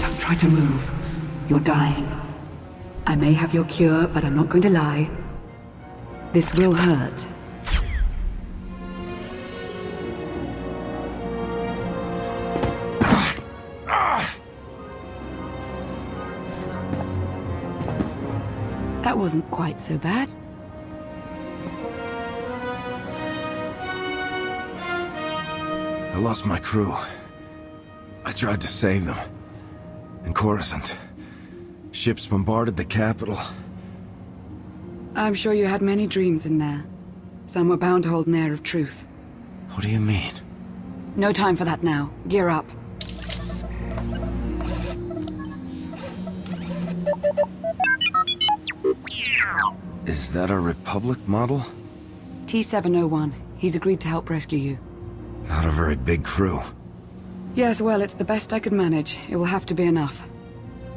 Don't try to move. You're dying. I may have your cure, but I'm not going to lie. This will hurt. That wasn't quite so bad. I lost my crew. I tried to save them. In Coruscant. Ships bombarded the capital. I'm sure you had many dreams in there. Some were bound to hold an air of truth. What do you mean? No time for that now. Gear up. Is that a Republic model? T-701. He's agreed to help rescue you. Not a very big crew. Yes, well, it's the best I could manage. It will have to be enough.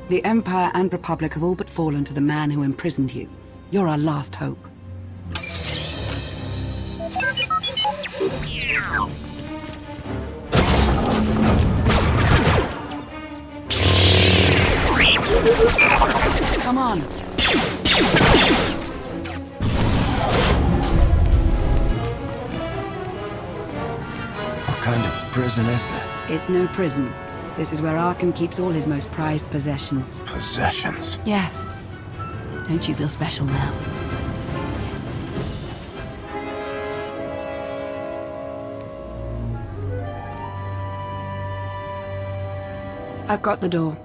The Empire and Republic have all but fallen to the man who imprisoned you. You're our last hope. Come on. What kind of prison is this? It's no prison. This is where Arkham keeps all his most prized possessions. Possessions? Yes. Don't you feel special now? I've got the door.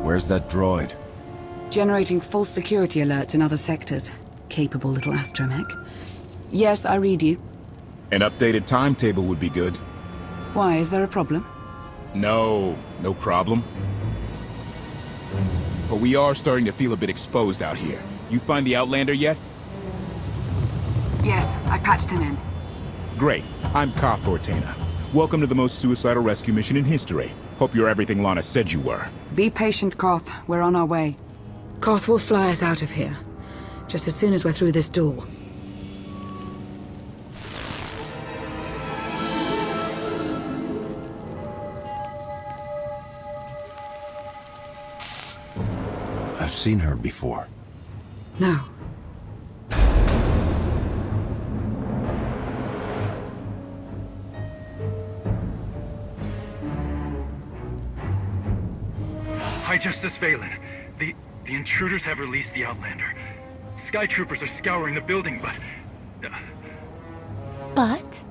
Where's that droid? Generating false security alerts in other sectors. Capable little astromech. Yes, I read you. An updated timetable would be good. Why, is there a problem? No problem. But we are starting to feel a bit exposed out here. You find the Outlander yet? Yes, I patched him in. Great. I'm Koth Ortana. Welcome to the most suicidal rescue mission in history. Hope you're everything Lana said you were. Be patient, Koth. We're on our way. Koth will fly us out of here. Just as soon as we're through this door. I've seen her before. No. High Justice Valen. The intruders have released the Outlander. Sky troopers are scouring the building, but... But?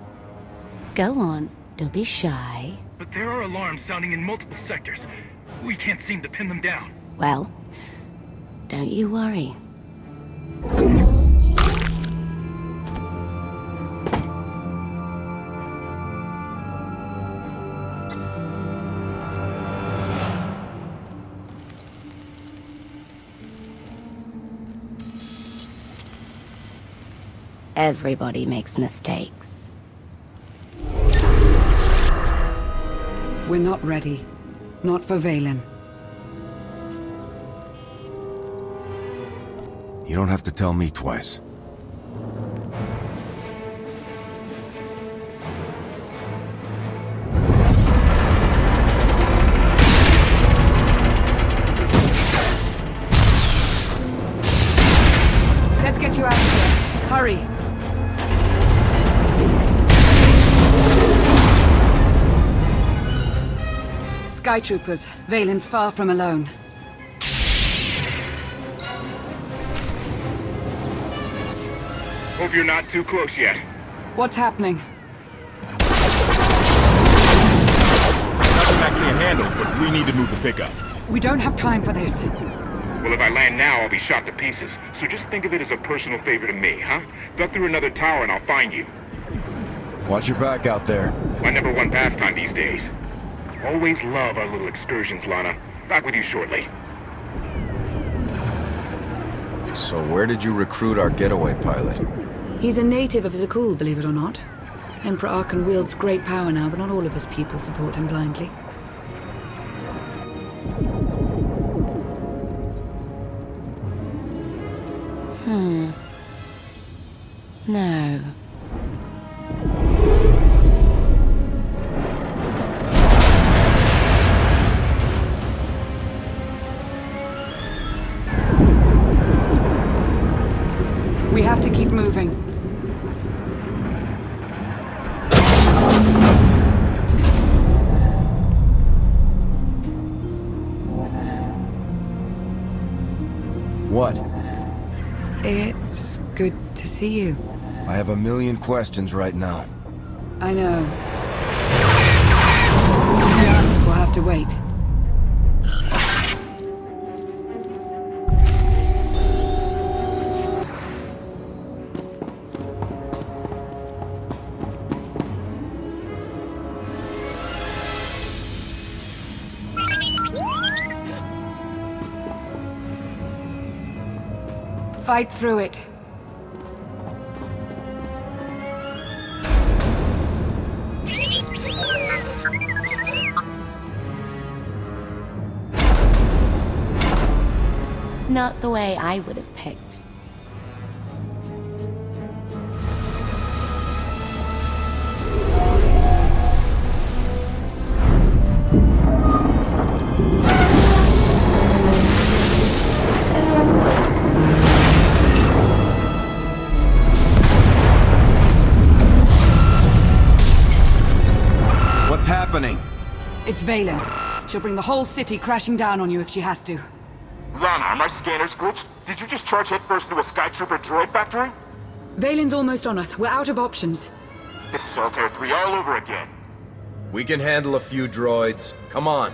Go on. Don't be shy. But there are alarms sounding in multiple sectors. We can't seem to pin them down. Well, don't you worry. Everybody makes mistakes. We're not ready. Not for Valen. You don't have to tell me twice. Let's get you out of here. Hurry. Sky troopers. Valen's far from alone. Hope you're not too close yet. What's happening? Nothing I can't handle, but we need to move the pickup. We don't have time for this. Well, if I land now, I'll be shot to pieces. So just think of it as a personal favor to me, huh? Duck through another tower and I'll find you. Watch your back out there. My #1 pastime these days. Always love our little excursions, Lana. Back with you shortly. So where did you recruit our getaway pilot? He's a native of Zakul, believe it or not. Emperor Arkan wields great power now, but not all of his people support him blindly. No. We have to keep moving. What? It's good to see you. I have a million questions right now. I know. The answers will have to wait. Fight through it. Not the way I would have picked. What's happening? It's Valen. She'll bring the whole city crashing down on you if she has to. Lana, are my scanners glitched? Did you just charge headfirst into a Skytrooper droid factory? Valen's almost on us. We're out of options. This is Altair 3 all over again. We can handle a few droids. Come on.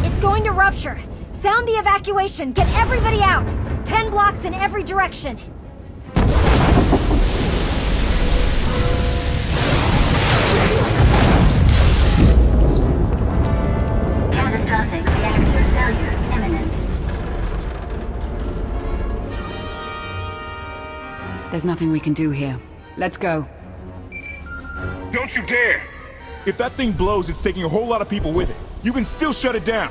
It's going to rupture. Sound the evacuation. Get everybody out. 10 blocks in every direction. Catastrophic reactor failure imminent. There's nothing we can do here. Let's go. Don't you dare! If that thing blows, it's taking a whole lot of people with it. You can still shut it down.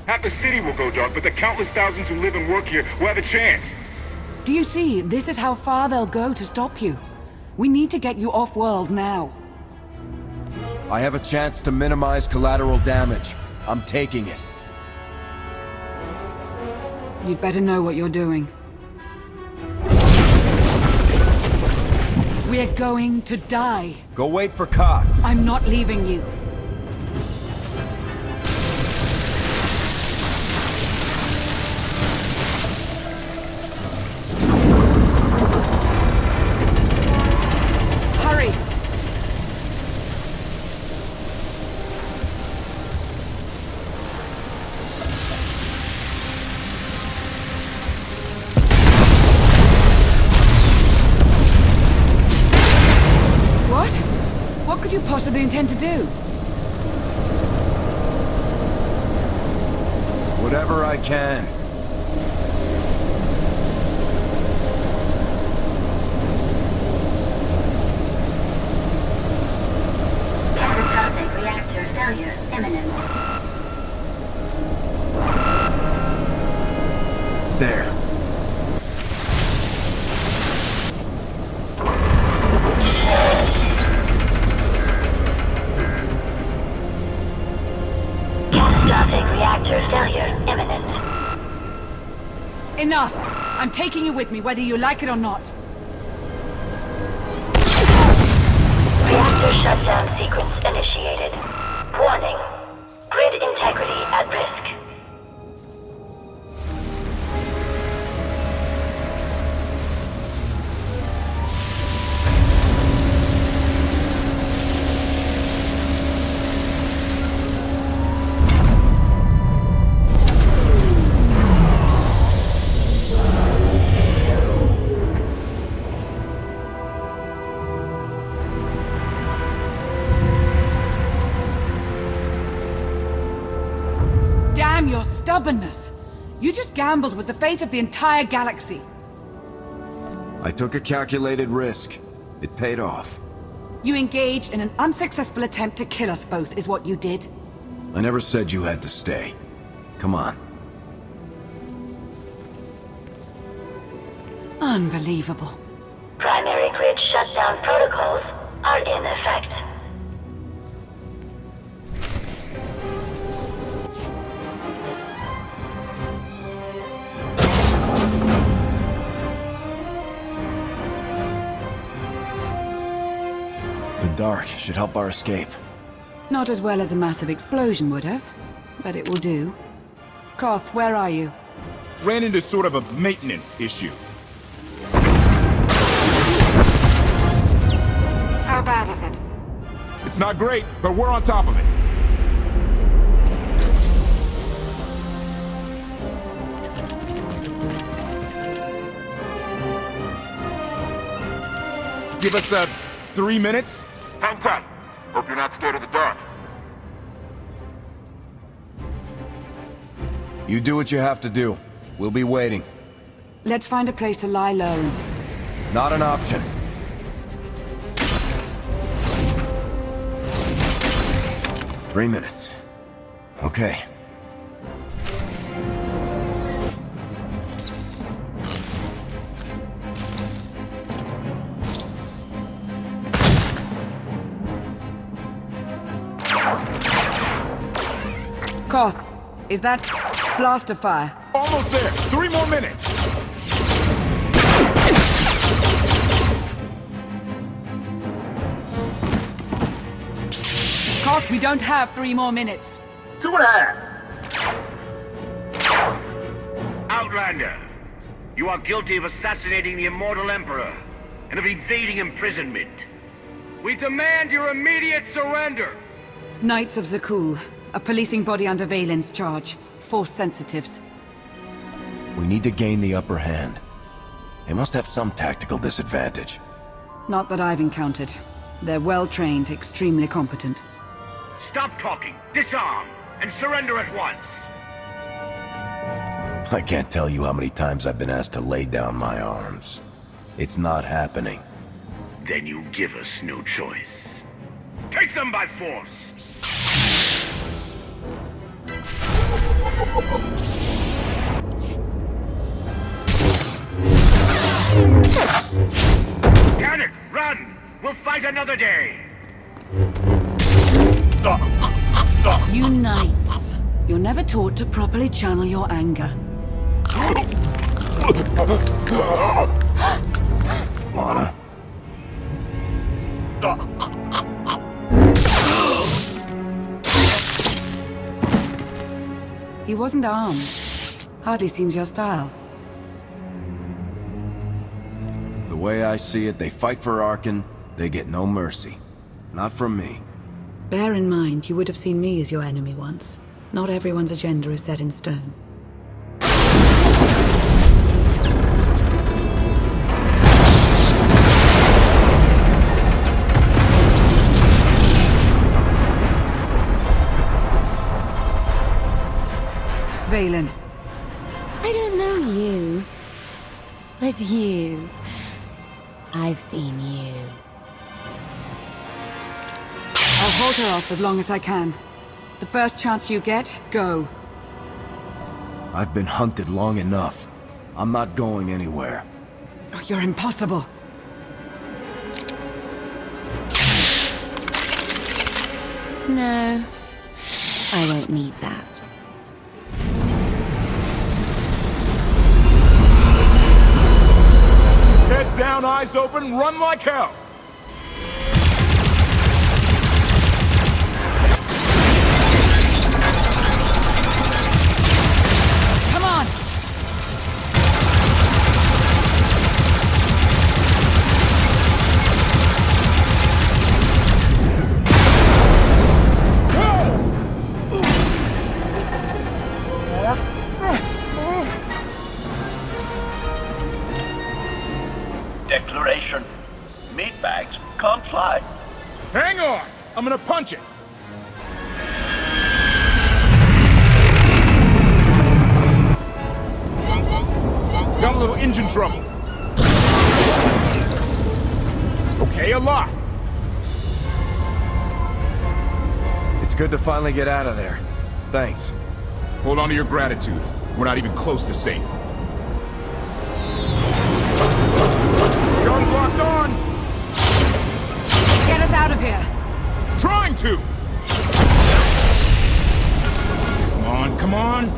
Half the city will go dark, but the countless thousands who live and work here will have a chance. Do you see? This is how far they'll go to stop you. We need to get you off-world now. I have a chance to minimize collateral damage. I'm taking it. You'd better know what you're doing. We're going to die. Go wait for Koth. I'm not leaving you. Hurry! What? What could you possibly intend to do? Whatever I can. Catastrophic reactor failure imminent. There. Catastrophic reactor failure imminent. Enough! I'm taking you with me, whether you like it or not. Reactor shutdown sequence initiated. Warning. Grid integrity at risk. stubbornness. You just gambled with the fate of the entire galaxy. I took a calculated risk. It paid off. You engaged in an unsuccessful attempt to kill us both, is what you did. I never said you had to stay. Come on. Unbelievable. Primary grid shutdown protocols are in effect. The dark should help our escape. Not as well as a massive explosion would have, but it will do. Koth, where are you? Ran into sort of a maintenance issue. How bad is it? It's not great, but we're on top of it. Give us, 3 minutes? Hang tight. Hope you're not scared of the dark. You do what you have to do. We'll be waiting. Let's find a place to lie low and... Not an option. Three minutes. Okay. Koth, is that blaster fire? Almost there. 3 more minutes. Koth, we don't have 3 more minutes. 2.5. Outlander, you are guilty of assassinating the immortal Emperor and of evading imprisonment. We demand your immediate surrender! Knights of Zakul, a policing body under Valen's charge. Force sensitives. We need to gain the upper hand. They must have some tactical disadvantage. Not that I've encountered. They're well-trained, extremely competent. Stop talking, disarm, and surrender at once! I can't tell you how many times I've been asked to lay down my arms. It's not happening. Then you give us no choice. Take them by force! Panic! Run! We'll fight another day! You knights. You're never taught to properly channel your anger. Lana. He wasn't armed. Hardly seems your style. The way I see it, they fight for Arkan, they get no mercy. Not from me. Bear in mind, you would have seen me as your enemy once. Not everyone's agenda is set in stone. Valen. I don't know you. But you. I've seen you. I'll hold her off as long as I can. The first chance you get, go. I've been hunted long enough. I'm not going anywhere. Oh, you're impossible. No. I won't need that. Heads down, eyes open, run like hell! Come on! Declaration. Meatbags can't fly. Hang on! I'm gonna punch it! Got a little engine trouble. Okay, a lot. It's good to finally get out of there. Thanks. Hold on to your gratitude. We're not even close to safe. Guns locked on! Get us out of here! Trying to! Come on, come on!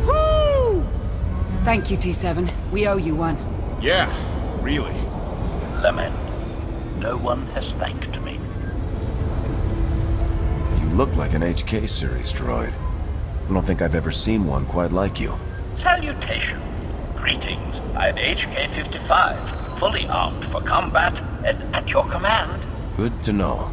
Woo! Thank you, T7. We owe you one. Yeah, really. Lament. No one has thanked me. You look like an HK series droid. I don't think I've ever seen one quite like you. Salutation. Greetings. I'm HK-55, fully armed for combat and at your command. Good to know.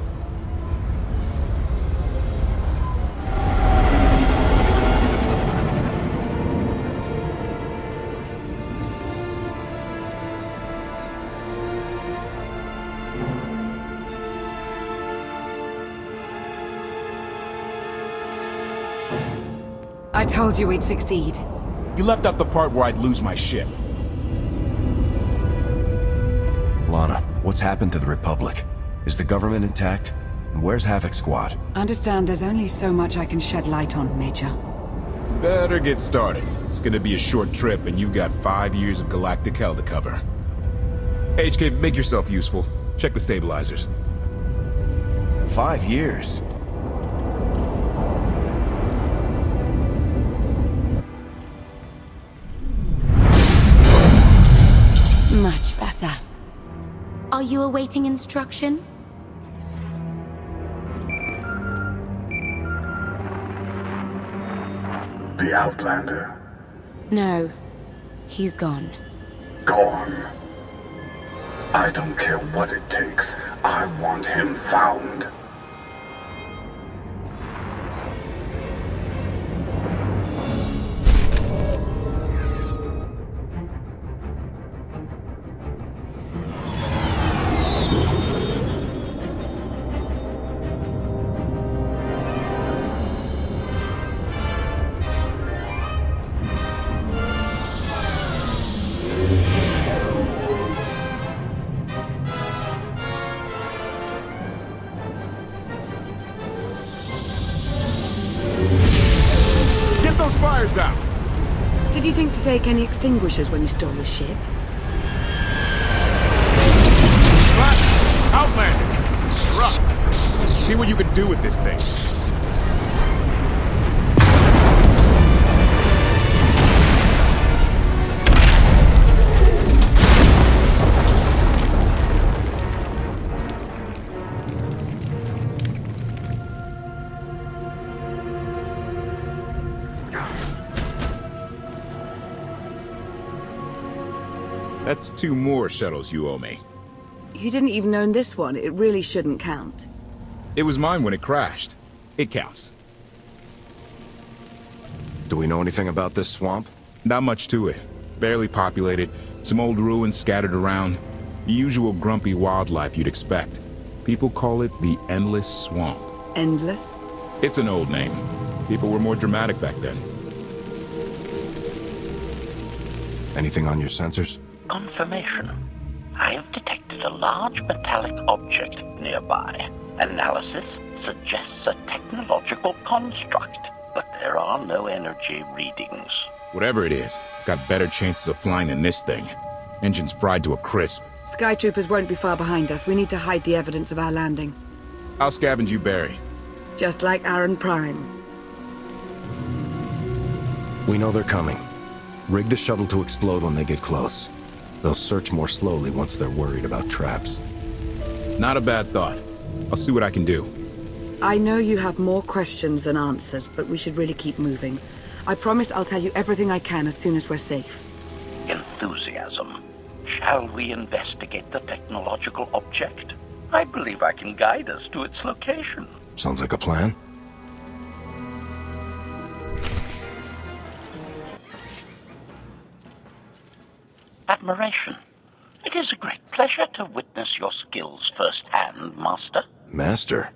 I told you we'd succeed. You left out the part where I'd lose my ship. Lana, what's happened to the Republic? Is the government intact? And where's Havoc Squad? Understand there's only so much I can shed light on, Major. Better get started. It's gonna be a short trip, and you got 5 years of galactic hell to cover. HK, make yourself useful. Check the stabilizers. 5 years? Much better. Are you awaiting instruction? The Outlander. No. He's gone. Gone. I don't care what it takes. I want him found. Fires out! Did you think to take any extinguishers when you stole the ship? Outlander! You're up! See what you can do with this thing. That's 2 more shuttles you owe me. You didn't even own this one. It really shouldn't count. It was mine when it crashed. It counts. Do we know anything about this swamp? Not much to it. Barely populated, some old ruins scattered around. The usual grumpy wildlife you'd expect. People call it the Endless Swamp. Endless? It's an old name. People were more dramatic back then. Anything on your sensors? Confirmation. I have detected a large metallic object nearby. Analysis suggests a technological construct, but there are no energy readings. Whatever it is, it's got better chances of flying than this thing. Engine's fried to a crisp. Sky troopers won't be far behind us. We need to hide the evidence of our landing. I'll scavenge you, Barry. Just like Aaron Prime. We know they're coming. Rig the shuttle to explode when they get close. They'll search more slowly once they're worried about traps. Not a bad thought. I'll see what I can do. I know you have more questions than answers, but we should really keep moving. I promise I'll tell you everything I can as soon as we're safe. Enthusiasm. Shall we investigate the technological object? I believe I can guide us to its location. Sounds like a plan. Admiration. It is a great pleasure to witness your skills firsthand, Master. Master?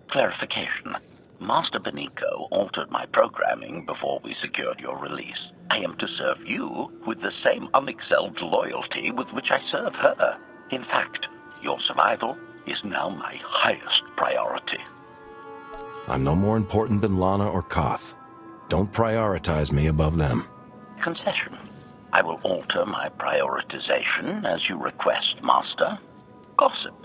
Clarification. Master Benico altered my programming before we secured your release. I am to serve you with the same unexcelled loyalty with which I serve her. In fact, your survival is now my highest priority. I'm no more important than Lana or Koth. Don't prioritize me above them. Concession. I will alter my prioritization as you request, Master. Gossip.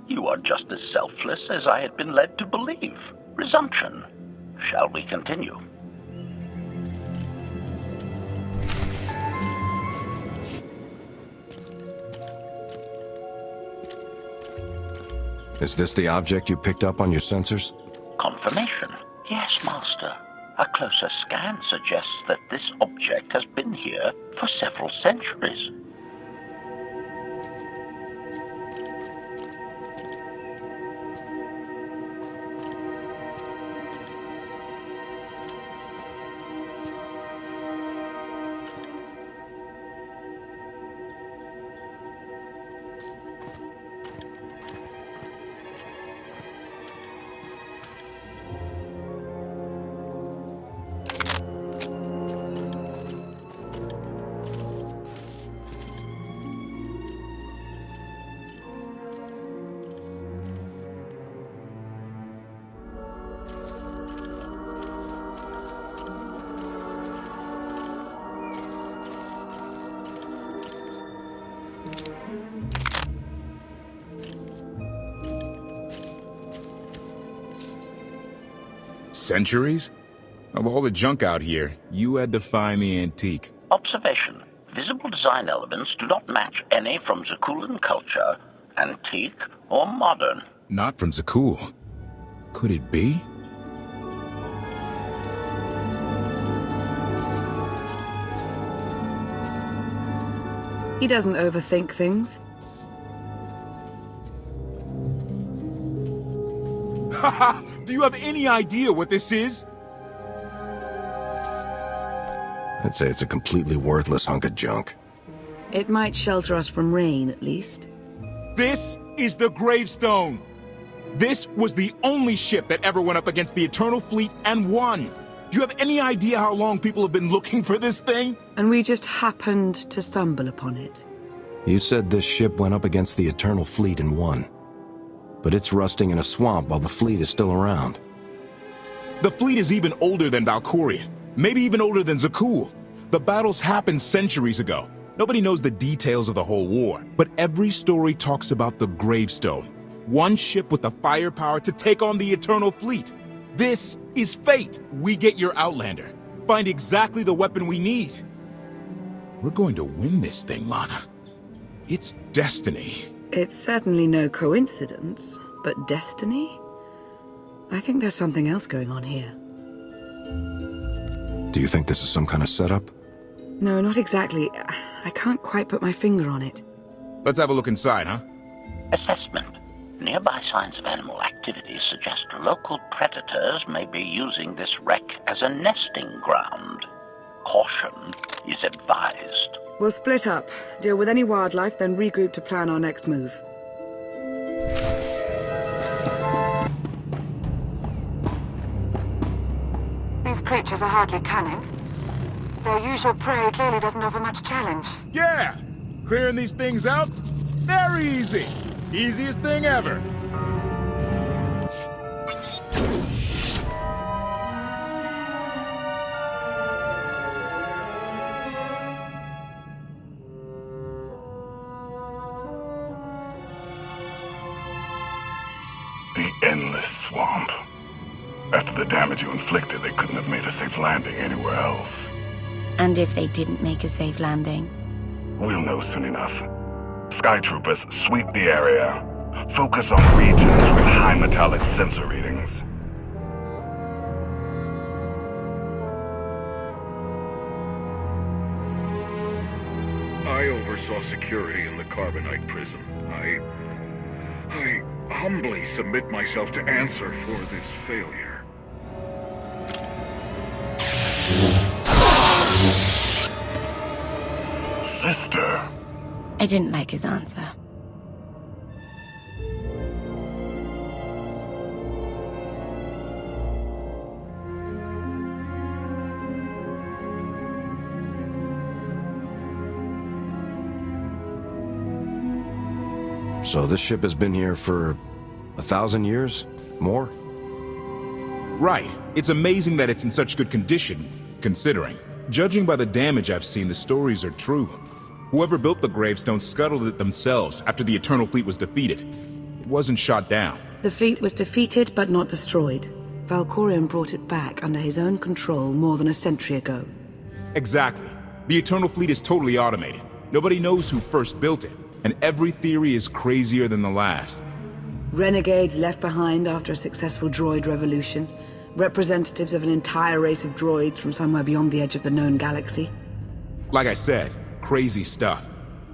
You are just as selfless as I had been led to believe. Resumption. Shall we continue? Is this the object you picked up on your sensors? Confirmation. Yes, Master. A closer scan suggests that this object has been here for several centuries. Centuries? Of all the junk out here, you had to find the antique. Observation. Visible design elements do not match any from Zakulan culture, antique or modern. Not from Zakul. Could it be? He doesn't overthink things. Haha! Do you have any idea what this is? I'd say it's a completely worthless hunk of junk. It might shelter us from rain, at least. This is the gravestone! This was the only ship that ever went up against the Eternal Fleet and won! Do you have any idea how long people have been looking for this thing? And we just happened to stumble upon it. You said this ship went up against the Eternal Fleet and won. But it's rusting in a swamp while the fleet is still around. The fleet is even older than Valkorion. Maybe even older than Zakul. The battles happened centuries ago. Nobody knows the details of the whole war. But every story talks about the gravestone. One ship with the firepower to take on the Eternal Fleet. This is fate. We get your Outlander. Find exactly the weapon we need. We're going to win this thing, Lana. It's destiny. It's certainly no coincidence, but destiny? I think there's something else going on here. Do you think this is some kind of setup? No, not exactly. I can't quite put my finger on it. Let's have a look inside, huh? Assessment. Nearby signs of animal activity suggest local predators may be using this wreck as a nesting ground. Caution is advised. We'll split up, deal with any wildlife, then regroup to plan our next move. These creatures are hardly cunning. Their usual prey clearly doesn't offer much challenge. Yeah! Clearing these things out? Very easy! Easiest thing ever! The endless swamp. After the damage you inflicted, they couldn't have made a safe landing anywhere else. And if they didn't make a safe landing? We'll know soon enough. Sky Troopers, sweep the area. Focus on regions with high metallic sensor readings. I oversaw security in the Carbonite prison. I humbly submit myself to answer for this failure. Sister. I didn't like his answer. So this ship has been here for 1,000 years? More? Right. It's amazing that it's in such good condition, considering. Judging by the damage I've seen, the stories are true. Whoever built the gravestone scuttled it themselves after the Eternal Fleet was defeated. It wasn't shot down. The fleet was defeated but not destroyed. Valkorion brought it back under his own control more than a century ago. Exactly. The Eternal Fleet is totally automated. Nobody knows who first built it, and every theory is crazier than the last. Renegades left behind after a successful droid revolution. Representatives of an entire race of droids from somewhere beyond the edge of the known galaxy. Like I said, crazy stuff.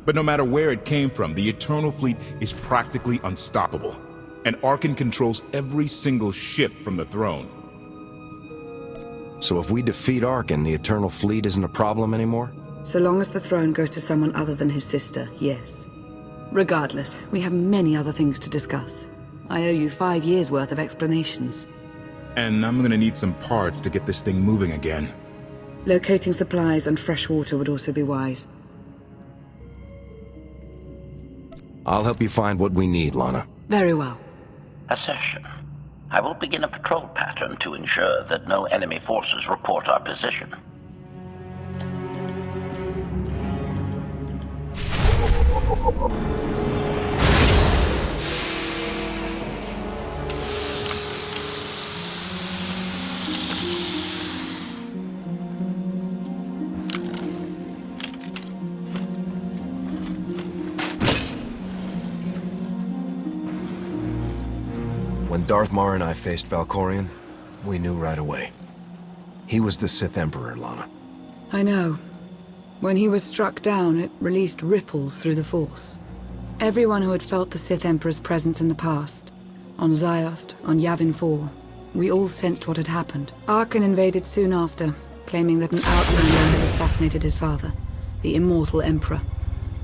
But no matter where it came from, the Eternal Fleet is practically unstoppable. And Arkan controls every single ship from the throne. So if we defeat Arkan, the Eternal Fleet isn't a problem anymore? So long as the throne goes to someone other than his sister, yes. Regardless, we have many other things to discuss. I owe you 5 years' worth of explanations. And I'm gonna need some parts to get this thing moving again. Locating supplies and fresh water would also be wise. I'll help you find what we need, Lana. Very well. Assertion. I will begin a patrol pattern to ensure that no enemy forces report our position. When Darthmar and I faced Valkorion, we knew right away. He was the Sith Emperor, Lana. I know. When he was struck down, it released ripples through the Force. Everyone who had felt the Sith Emperor's presence in the past, on Ziost, on Yavin 4, we all sensed what had happened. Arkan invaded soon after, claiming that an outlander had assassinated his father, the immortal Emperor.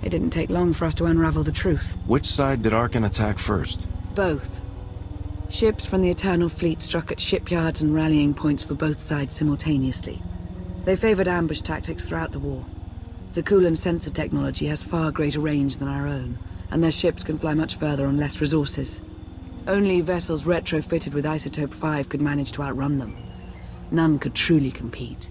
It didn't take long for us to unravel the truth. Which side did Arkan attack first? Both. Ships from the Eternal Fleet struck at shipyards and rallying points for both sides simultaneously. They favored ambush tactics throughout the war. Zakulan's sensor technology has far greater range than our own, and their ships can fly much further on less resources. Only vessels retrofitted with Isotope 5 could manage to outrun them. None could truly compete.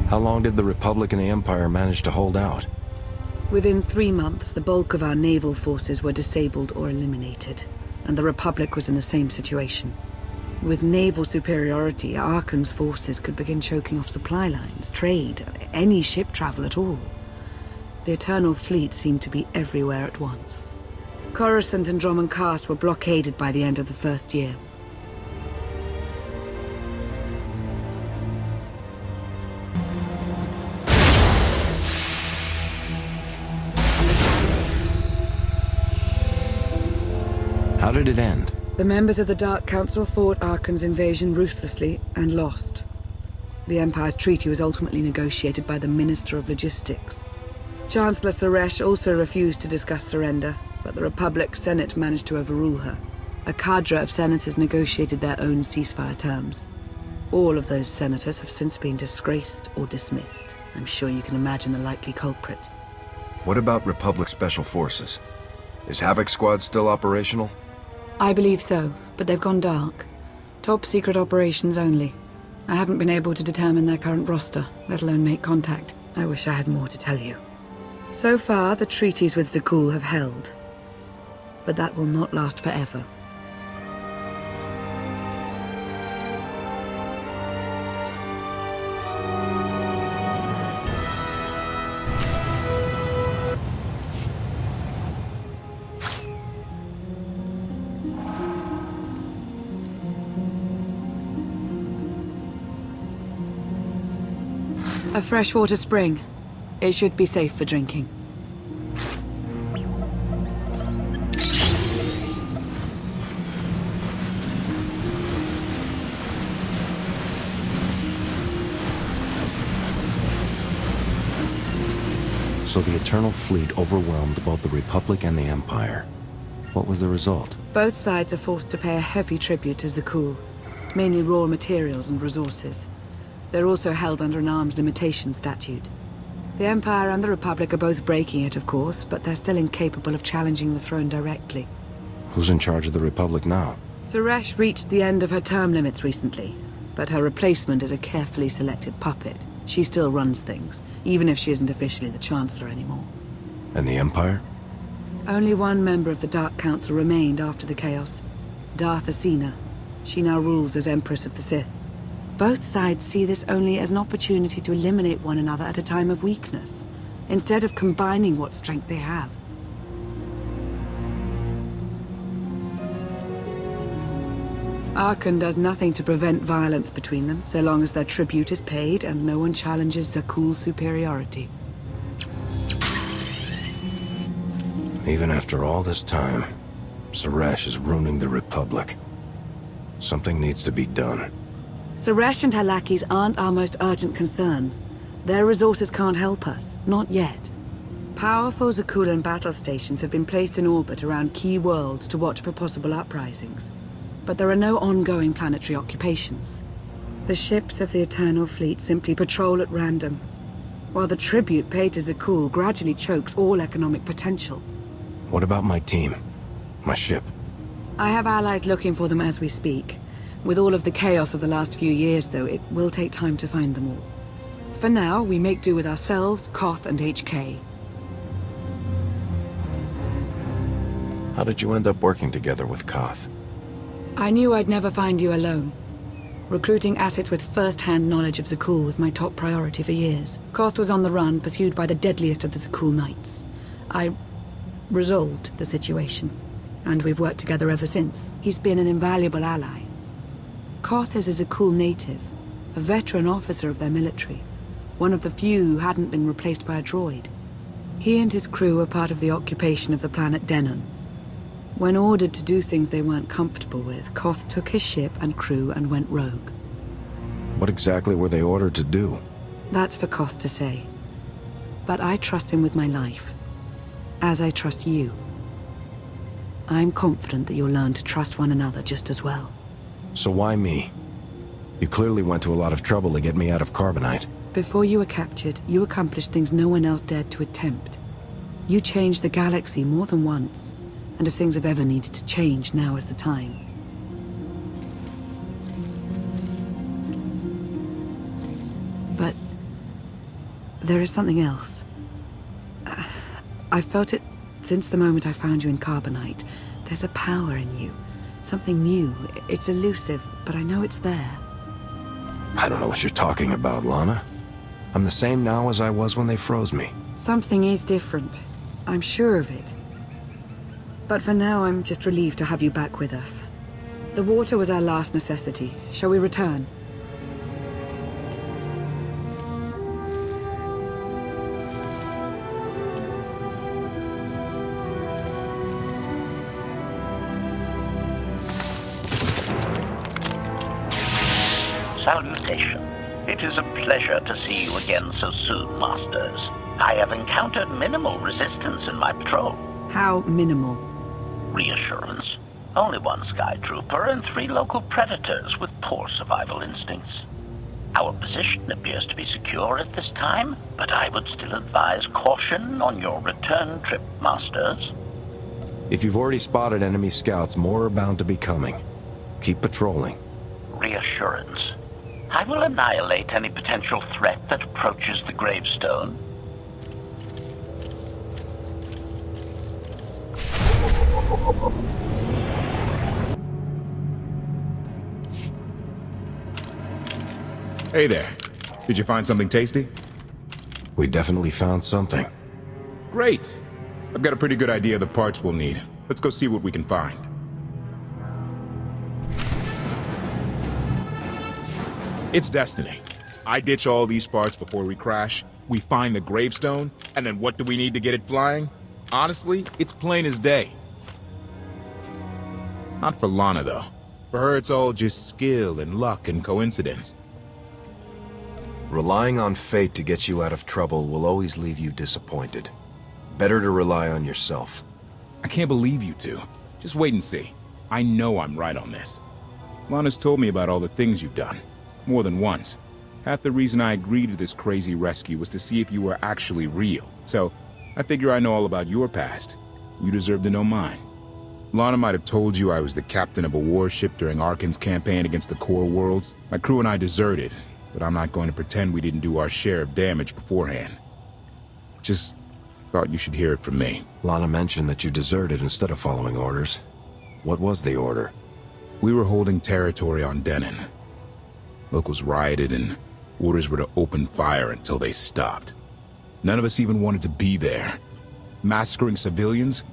How long did the Republic and the Empire manage to hold out? Within 3 months, the bulk of our naval forces were disabled or eliminated, and the Republic was in the same situation. With naval superiority, Arkan's forces could begin choking off supply lines, trade, any ship travel at all. The Eternal Fleet seemed to be everywhere at once. Coruscant and Dromund Kaas were blockaded by the end of the first year. How did it end? The members of the Dark Council fought Arkan's invasion ruthlessly and lost. The Empire's treaty was ultimately negotiated by the Minister of Logistics. Chancellor Suresh also refused to discuss surrender, but the Republic Senate managed to overrule her. A cadre of senators negotiated their own ceasefire terms. All of those senators have since been disgraced or dismissed. I'm sure you can imagine the likely culprit. What about Republic Special Forces? Is Havoc Squad still operational? I believe so, but they've gone dark. Top secret operations only. I haven't been able to determine their current roster, let alone make contact. I wish I had more to tell you. So far, the treaties with Zakul have held. But that will not last forever. A freshwater spring. It should be safe for drinking. So the Eternal Fleet overwhelmed both the Republic and the Empire. What was the result? Both sides are forced to pay a heavy tribute to Zakul, mainly raw materials and resources. They're also held under an arms limitation statute. The Empire and the Republic are both breaking it, of course, but they're still incapable of challenging the throne directly. Who's in charge of the Republic now? Suresh reached the end of her term limits recently, but her replacement is a carefully selected puppet. She still runs things, even if she isn't officially the Chancellor anymore. And the Empire? Only one member of the Dark Council remained after the chaos. Darth Asina. She now rules as Empress of the Sith. Both sides see this only as an opportunity to eliminate one another at a time of weakness, instead of combining what strength they have. Arkan does nothing to prevent violence between them, so long as their tribute is paid and no one challenges Zakul's superiority. Even after all this time, Suresh is ruining the Republic. Something needs to be done. Suresh and her lackeys aren't our most urgent concern. Their resources can't help us, not yet. Powerful Zakulan battle stations have been placed in orbit around key worlds to watch for possible uprisings. But there are no ongoing planetary occupations. The ships of the Eternal Fleet simply patrol at random, while the tribute paid to Zakul gradually chokes all economic potential. What about my team? My ship? I have allies looking for them as we speak. With all of the chaos of the last few years, though, it will take time to find them all. For now, we make do with ourselves, Koth, and HK. How did you end up working together with Koth? I knew I'd never find you alone. Recruiting assets with first-hand knowledge of Zakul was my top priority for years. Koth was on the run, pursued by the deadliest of the Zakul Knights. I resolved the situation, and we've worked together ever since. He's been an invaluable ally. Koth is a Zakul native, a veteran officer of their military, one of the few who hadn't been replaced by a droid. He and his crew were part of the occupation of the planet Denon. When ordered to do things they weren't comfortable with, Koth took his ship and crew and went rogue. What exactly were they ordered to do? That's for Koth to say. But I trust him with my life, as I trust you. I'm confident that you'll learn to trust one another just as well. So why me? You clearly went to a lot of trouble to get me out of Carbonite. Before you were captured, you accomplished things no one else dared to attempt. You changed the galaxy more than once. And if things have ever needed to change, now is the time. But there is something else. I felt it since the moment I found you in Carbonite. There's a power in you. Something new. It's elusive, but I know it's there. I don't know what you're talking about, Lana. I'm the same now as I was when they froze me. Something is different. I'm sure of it. But for now, I'm just relieved to have you back with us. The water was our last necessity. Shall we return? Salutation. It is a pleasure to see you again so soon, Masters. I have encountered minimal resistance in my patrol. How minimal? Reassurance. Only one Sky Trooper and 3 local predators with poor survival instincts. Our position appears to be secure at this time, but I would still advise caution on your return trip, Masters. If you've already spotted enemy scouts, more are bound to be coming. Keep patrolling. Reassurance. I will annihilate any potential threat that approaches the gravestone. Hey there. Did you find something tasty? We definitely found something. Great. I've got a pretty good idea of the parts we'll need. Let's go see what we can find. It's destiny. I ditch all these parts before we crash, we find the gravestone, and then what do we need to get it flying? Honestly, it's plain as day. Not for Lana, though. For her, it's all just skill and luck and coincidence. Relying on fate to get you out of trouble will always leave you disappointed. Better to rely on yourself. I can't believe you two. Just wait and see. I know I'm right on this. Lana's told me about all the things you've done. More than once. Half the reason I agreed to this crazy rescue was to see if you were actually real. So, I figure I know all about your past. You deserve to know mine. Lana might have told you I was the captain of a warship during Arkan's campaign against the Core Worlds. My crew and I deserted, but I'm not going to pretend we didn't do our share of damage beforehand. Just thought you should hear it from me. Lana mentioned that you deserted instead of following orders. What was the order? We were holding territory on Denon. Locals rioted and orders were to open fire until they stopped. None of us even wanted to be there. Massacring civilians?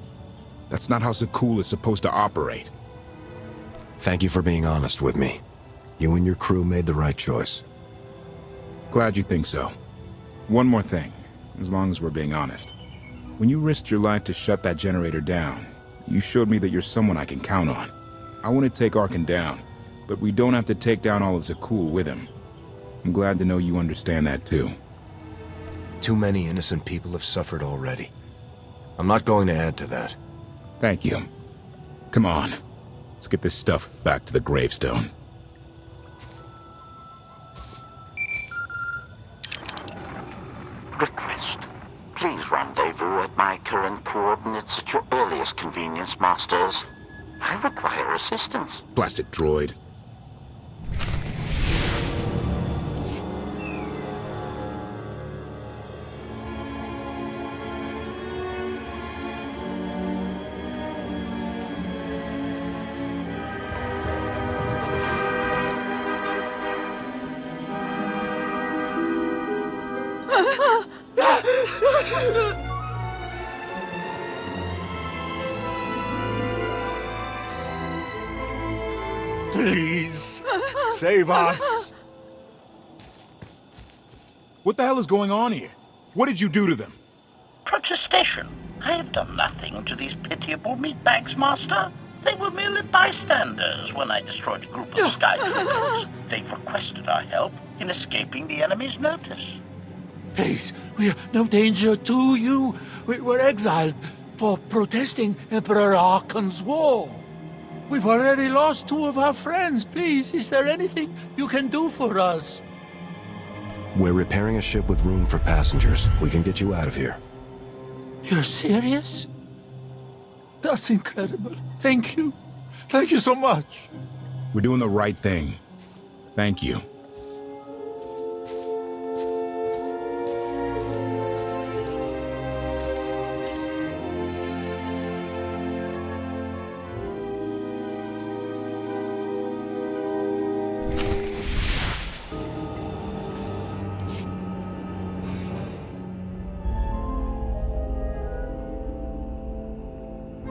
That's not how SWTOR is supposed to operate. Thank you for being honest with me. You and your crew made the right choice. Glad you think so. One more thing, as long as we're being honest. When you risked your life to shut that generator down, you showed me that you're someone I can count on. I want to take Arkan down, but we don't have to take down all of SWTOR with him. I'm glad to know you understand that too. Too many innocent people have suffered already. I'm not going to add to that. Thank you. Come on. Let's get this stuff back to the gravestone. Request. Please rendezvous at my current coordinates at your earliest convenience, Masters. I require assistance. Plastic droid. Please, save us. What the hell is going on here? What did you do to them? Protestation. I have done nothing to these pitiable meatbags, Master. They were merely bystanders when I destroyed a group of Sky Troopers. They requested our help in escaping the enemy's notice. Please, we're no danger to you. We were exiled for protesting Emperor Arkan's war. We've already lost 2 of our friends. Please, is there anything you can do for us? We're repairing a ship with room for passengers. We can get you out of here. You're serious? That's incredible. Thank you. Thank you so much. We're doing the right thing. Thank you.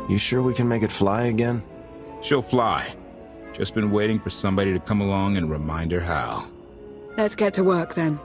You sure we can make it fly again? She'll fly. Just been waiting for somebody to come along and remind her how. Let's get to work then.